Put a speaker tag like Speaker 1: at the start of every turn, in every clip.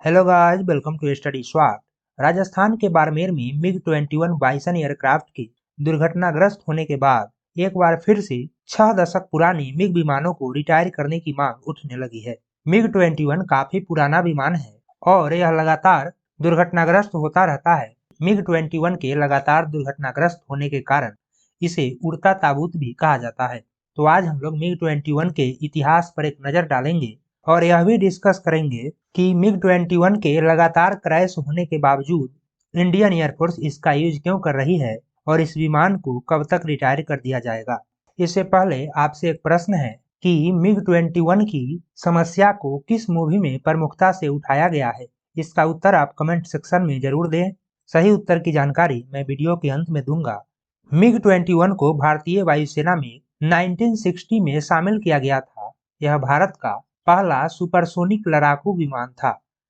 Speaker 1: Hello guys, welcome to Study Swat. Rajasthan के बाड़मेर में मिग-21 bison aircraft के दुर्घटनाग्रस्त होने के बाद एक बार फिर से 6 दशक पुराने मिग विमानों को रिटायर करने की मांग उठने लगी है। मिग-21 काफी पुराना विमान है और यह लगातार दुर्घटनाग्रस्त होता रहता है। मिग-21 के लगातार दुर्घटनाग्रस्त होने के कारण इसे उड़ता ताबूत भी कहा जाता है। तो आज हम लोग मिग-21 के इतिहास पर एक नजर डालेंगे और यह भी डिस्कस करेंगे कि मिग-21 के लगातार क्रैश होने के बावजूद इंडियन एयरफोर्स इसका यूज क्यों कर रही है और इस विमान को कब तक रिटायर कर दिया जाएगा। इससे पहले आपसे एक प्रश्न है कि मिग-21 की समस्या को किस मूवी में प्रमुखता से उठाया गया है। इसका उत्तर आप कमेंट सेक्शन में जरूर दें। सही उत्तर की जानकारी मैं वीडियो के अंत में दूंगा। मिग-21 को भारतीय वायुसेना में 1960 में शामिल किया गया था। यह भारत का पहला सुपरसोनिक लड़ाकू विमान था।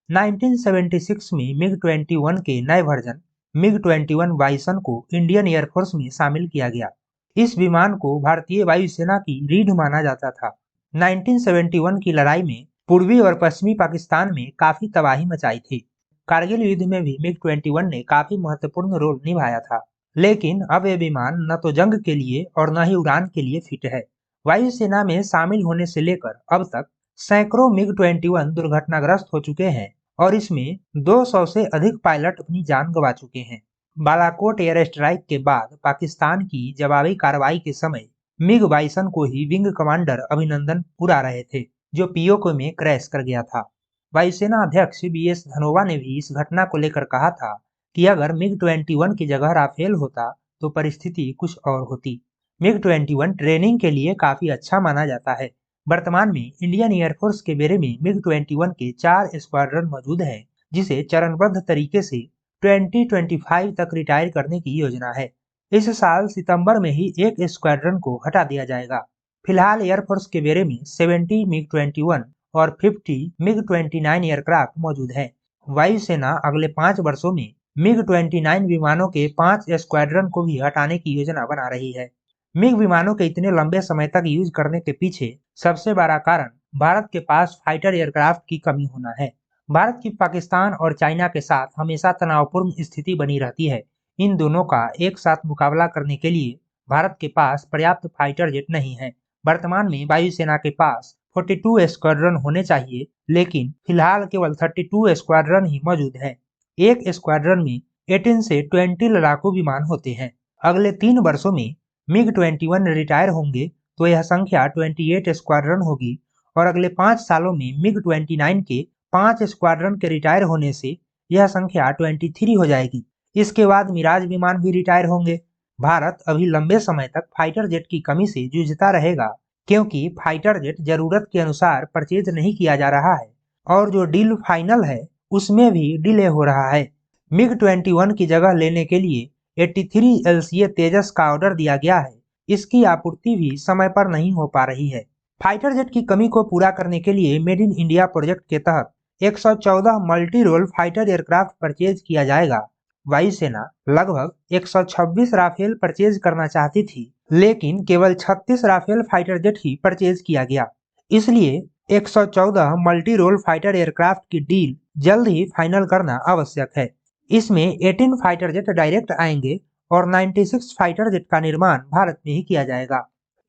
Speaker 1: 1976 में मिग-21 के नए वर्जन मिग-21 बाइसन को इंडियन एयरफोर्स में शामिल किया गया। इस विमान को भारतीय वायुसेना की रीढ़ माना जाता था। 1971 की लड़ाई में पूर्वी और पश्चिमी पाकिस्तान में काफी तबाही मचाई थी। कारगिल युद्ध में भी मिग-21 ने काफी महत्वपूर्ण रोल निभाया था। लेकिन अब ये विमान न तो जंग के लिए और न ही उड़ान के लिए फिट है। वायुसेना में शामिल होने से लेकर अब तक सैकड़ों मिग-21 दुर्घटनाग्रस्त हो चुके हैं और इसमें 200 से अधिक पायलट अपनी जान गंवा चुके हैं। बालाकोट एयर स्ट्राइक के बाद पाकिस्तान की जवाबी कार्रवाई के समय मिग बाइसन को ही विंग कमांडर अभिनंदन उड़ा रहे थे, जो पीओके में क्रैश कर गया था। वायुसेना अध्यक्ष बी.एस. धनोवा ने भी इस घटना को लेकर कहा था कि अगर मिग-21 की जगह राफेल होता तो परिस्थिति कुछ और होती। मिग-21 ट्रेनिंग के लिए काफी अच्छा माना जाता है। वर्तमान में इंडियन एयरफोर्स के बेड़े में मिग-21 के 4 स्क्वाड्रन मौजूद हैं, जिसे चरणबद्ध तरीके से 2025 तक रिटायर करने की योजना है। इस साल सितंबर में ही एक स्क्वाड्रन को हटा दिया जाएगा। फिलहाल एयरफोर्स के बेड़े में 70 मिग-21 और 50 मिग-29 एयरक्राफ्ट मौजूद हैं। वायुसेना अगले 5 वर्षों में मिग-29 विमानों के 5 स्क्वाड्रन को भी हटाने की योजना बना रही है। मिग विमानों के इतने लंबे समय तक यूज करने के पीछे सबसे बड़ा कारण भारत के पास फाइटर एयरक्राफ्ट की कमी होना है। भारत की पाकिस्तान और चाइना के साथ हमेशा तनावपूर्ण स्थिति बनी रहती है। इन दोनों का एक साथ मुकाबला करने के लिए भारत के पास पर्याप्त फाइटर जेट नहीं है। वर्तमान में वायुसेना के पास 42 स्क्वाड्रन होने चाहिए, लेकिन फिलहाल केवल 32 स्क्वाड्रन ही मौजूद है। एक स्क्वाड्रन में 18 से 20 लड़ाकू विमान होते हैं। अगले 3 वर्षों में मिग-21 रिटायर होंगे तो यह संख्या 28 स्क्वाड्रन होगी और अगले 5 सालों में मिग-29 के 5 स्क्वाड्रन के रिटायर होने से यह संख्या 23 हो जाएगी। इसके बाद मिराज विमान भी रिटायर होंगे। भारत अभी लंबे समय तक फाइटर जेट की कमी से जूझता रहेगा, क्योंकि फाइटर जेट जरूरत के अनुसार परचेज नहीं किया जा रहा है और जो डील फाइनल है उसमें भी डिले हो रहा है। मिग-21 की जगह लेने के लिए 83 LCA तेजस का ऑर्डर दिया गया है। इसकी आपूर्ति भी समय पर नहीं हो पा रही है। फाइटर जेट की कमी को पूरा करने के लिए मेड इन इंडिया प्रोजेक्ट के तहत 114 multi role fighter aircraft purchase किया जाएगा। वायुसेना लगभग 126 राफेल परचेज करना चाहती थी, लेकिन केवल 36 राफेल फाइटर जेट ही परचेज किया गया। इसलिए 114 मल्टी रोल फाइटर एयरक्राफ्ट की डील जल्द ही फाइनल करना आवश्यक है। इसमें 18 फाइटर जेट डायरेक्ट आएंगे और 96 फाइटर जेट का निर्माण भारत में ही किया जाएगा।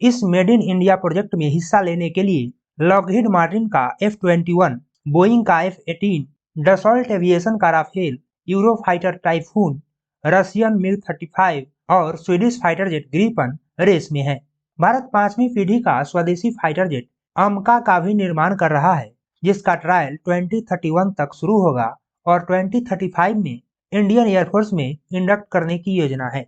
Speaker 1: इस मेड इन इंडिया प्रोजेक्ट में हिस्सा लेने के लिए लॉकहीड मार्टिन का F-21, बोइंग का F-18, डसॉल्ट एविएशन का Rafale, Eurofighter Typhoon, Russian मिग-35 और Swedish fighter jet Gripen race में है। भारत 5वीं पीढ़ी का स्वदेशी फाइटर जेट अमका का भी निर्माण कर रहा है, जिसका ट्रायल 2031 तक शुरू होगा और 2035 में इंडियन एयरफोर्स में इंडक्ट करने की योजना है।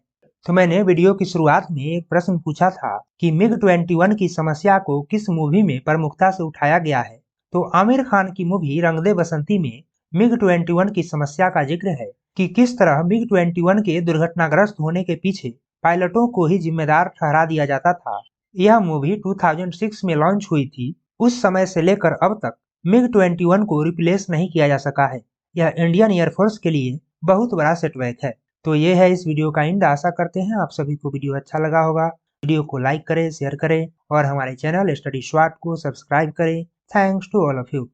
Speaker 1: तो मैंने वीडियो की शुरुआत में एक प्रश्न पूछा था कि मिग-21 की समस्या को किस मूवी में प्रमुखता से उठाया गया है। तो आमिर खान की मूवी रंग दे बसंती में मिग-21 की समस्या का जिक्र है कि किस तरह मिग-21 के दुर्घटनाग्रस्त होने के पीछे पायलटों को ही जिम्मेदार ठहरा दिया जाता था। यह मूवी 2006 में लॉन्च हुई थी। उस समय से लेकर अब तक मिग-21 को रिप्लेस नहीं किया जा सका है। यह इंडियन एयरफोर्स के लिए बहुत बड़ा सेटबैक है। तो ये है इस वीडियो का एंड। आशा करते हैं आप सभी को वीडियो अच्छा लगा होगा। वीडियो को लाइक करें, शेयर करें और हमारे चैनल स्टडी स्वाट को सब्सक्राइब करें। Thanks to all of you.